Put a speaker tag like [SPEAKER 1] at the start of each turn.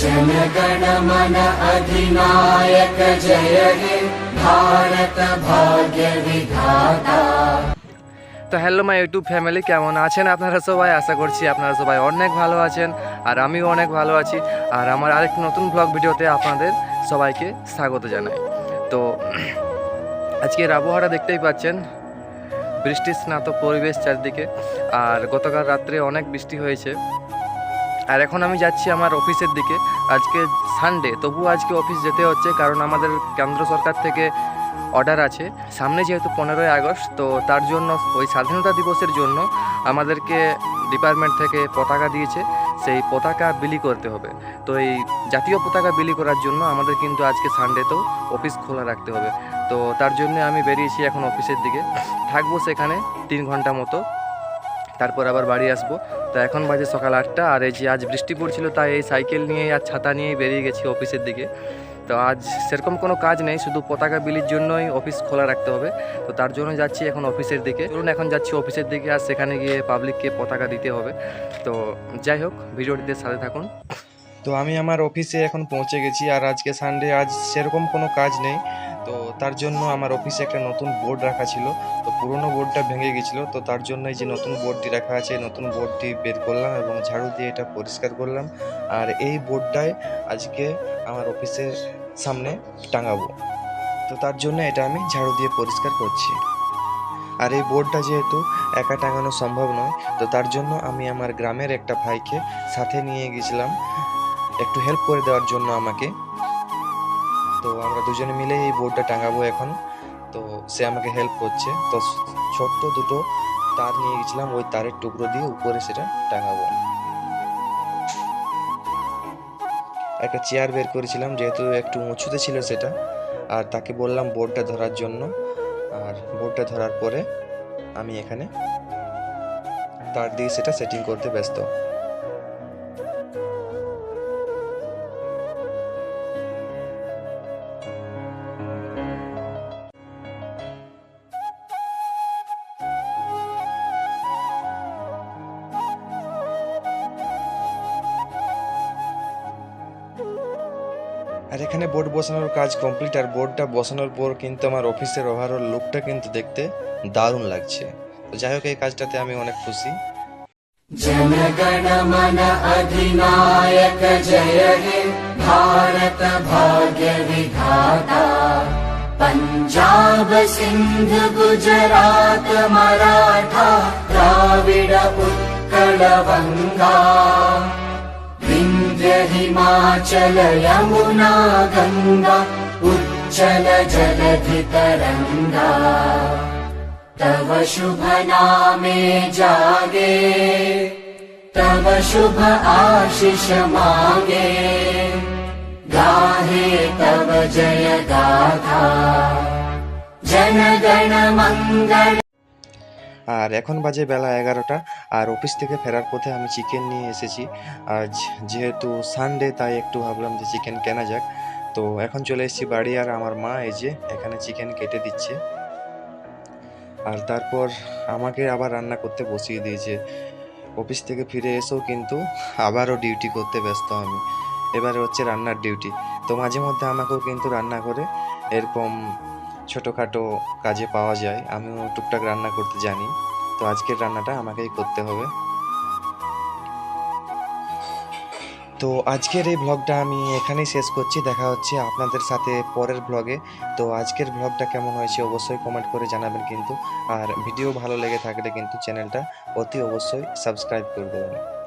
[SPEAKER 1] जनगण मन अधिनायक जय हे भारत भाग्य विधाता।
[SPEAKER 2] তো হ্যালো মাই ইউটিউব ফ্যামিলি, কেমন আছেন আপনারা সবাই? আশা করছি আপনারা সবাই অনেক ভালো আছেন, আর আমিও অনেক ভালো আছি। আর আমার আরেকটি নতুন ব্লগ ভিডিওতে আপনাদের সবাইকে স্বাগত জানাই। তো আজকের আবহাওয়াটা দেখতেই পাচ্ছেন, বৃষ্টি স্নাত পরিবেশ চারদিকে। আর গতকাল রাত্রে অনেক বৃষ্টি হয়েছে। আর এখন আমি যাচ্ছি আমার অফিসের দিকে। আজকে সানডে, তবুও আজকে অফিস যেতে হচ্ছে, কারণ আমাদের কেন্দ্র সরকার থেকে অর্ডার আছে। সামনে যেহেতু 15ই আগস্ট, তো তার জন্য ওই স্বাধীনতা দিবসের জন্য আমাদেরকে ডিপার্টমেন্ট থেকে পতাকা দিয়েছে, সেই পতাকা বিলি করতে হবে। তো এই জাতীয় পতাকা বিলি করার জন্য আমাদের কিন্তু আজকে সানডেতেও অফিস খোলা রাখতে হবে। তো তার জন্য আমি বেরিয়েছি এখন অফিসের দিকে, থাকবো সেখানে 3 ঘন্টা মতো, তারপর আবার বাড়ি আসবো। তো এখন বাজে সকাল 8টা, আর এই যে আজ বৃষ্টি পড়ছিল, তাই এই সাইকেল নিয়ে আর ছাতা নিয়েই বেরিয়ে গেছি অফিসের দিকে। তো আজ সেরকম কোনো কাজ নেই, শুধু পতাকা বিলির জন্যই অফিস খোলা রাখতে হবে। তো তার জন্য যাচ্ছি এখন অফিসের দিকে। চলুন এখন যাচ্ছি অফিসের দিকে, আর সেখানে গিয়ে পাবলিককে পতাকা দিতে হবে। তো যাই হোক, ভিডিওটিতে সাথে থাকুন। তো আমি আমার অফিসে এখন পৌঁছে গেছি, আর আজকে সানডে, আজ সেরকম কোনো কাজ নেই। তো তার জন্য আমার অফিসে একটা নতুন বোর্ড রাখা ছিল, তো পুরনো বোর্ডটা ভেঙে গেছিলো। তো তার জন্য যে নতুন বোর্ডটি রাখা আছে, নতুন বোর্ডটি বের করলাম এবং ঝাড়ু দিয়ে এটা পরিষ্কার করলাম। আর এই বোর্ডটায় আজকে আমার অফিসের সামনে টাঙাবো। তো তার জন্য এটা আমি ঝাড়ু দিয়ে পরিষ্কার করছি। আর এই বোর্ডটা যেহেতু একা টাঙানো সম্ভব নয়, তো তার জন্য আমি আমার গ্রামের একটা ভাইকে সাথে নিয়ে গেছিলাম একটু হেল্প করে দেওয়ার জন্য আমাকে। তো আমরা দুজনে মিলে এই বোর্ডটা টাঙাবো এখন। তো সে আমাকে হেল্প করছে। তো ছোট্ট দুটো তার নিয়ে গেছিলাম, ওই তারের টুকরো দিয়ে উপরে সেটা টাঙাবো। একটা চেয়ার বের করেছিলাম, যেহেতু একটু উঁচুতে ছিল সেটা, আর তাকে বললাম বোর্ডটা ধরার জন্য। আর বোর্ডটা ধরার পরে আমি এখানে তার দিয়ে সেটা সেটিং করতে ব্যস্ত। আর এখানে বোর্ড বসানোর কাজ কমপ্লিট। আর বোর্ডটা বসানোর পর কিন্তু আমার অফিসের ওভারঅল লুকটা কিন্তু দেখতে দারুণ লাগছে। তো যাই হোক, এই কাজটাতে আমি অনেক খুশি।
[SPEAKER 1] जनगण मन अधिनायक जय हे भारत भाग्य विधाता। पंजाब सिंध गुजरात मराठा द्राविड उत्कल बंगा। विंध्य हिमाचल यमुना गंगा उच्चल जलधि तरंगा। तव शुभ नामे जागे, तव शुभ आशीष मांगे। गाहे तव जय गाथा, जनगण मंगल।
[SPEAKER 2] আর এখন বাজে বেলা 11টা, আর অফিস থেকে ফেরার পথে আমি চিকেন নিয়ে এসেছি। আজ যেহেতু সানডে, তাই একটু ভাবলাম যে চিকেন কেনা যাক। তো এখন চলে এসেছি বাড়ি, আর আমার মা এই যে এখানে চিকেন কেটে দিচ্ছে। আর তারপর আমাকে আবার রান্না করতে বসিয়ে দিয়েছে। অফিস থেকে ফিরে এসেও কিন্তু আবারও ডিউটি করতে ব্যস্ত আমি। এবারে হচ্ছে রান্নার ডিউটি। তো মাঝে মধ্যে আমাকেও কিন্তু রান্না করে এরকম ছোটোখাটো কাজে পাওয়া যায়। আমিও টুকটাক রান্না করতে জানি। তো আজকের রান্নাটা আমাকেই করতে হবে। তো আজকের এই ব্লগটা আমি এখানেই শেষ করছি। দেখা হচ্ছে আপনাদের সাথে পরের ব্লগে। তো আজকের ব্লগটা কেমন হয়েছে অবশ্যই কমেন্ট করে জানাবেন কিন্তু। আর ভিডিও ভালো লেগে থাকলে কিন্তু চ্যানেলটা অতি অবশ্যই সাবস্ক্রাইব করে দেবেন।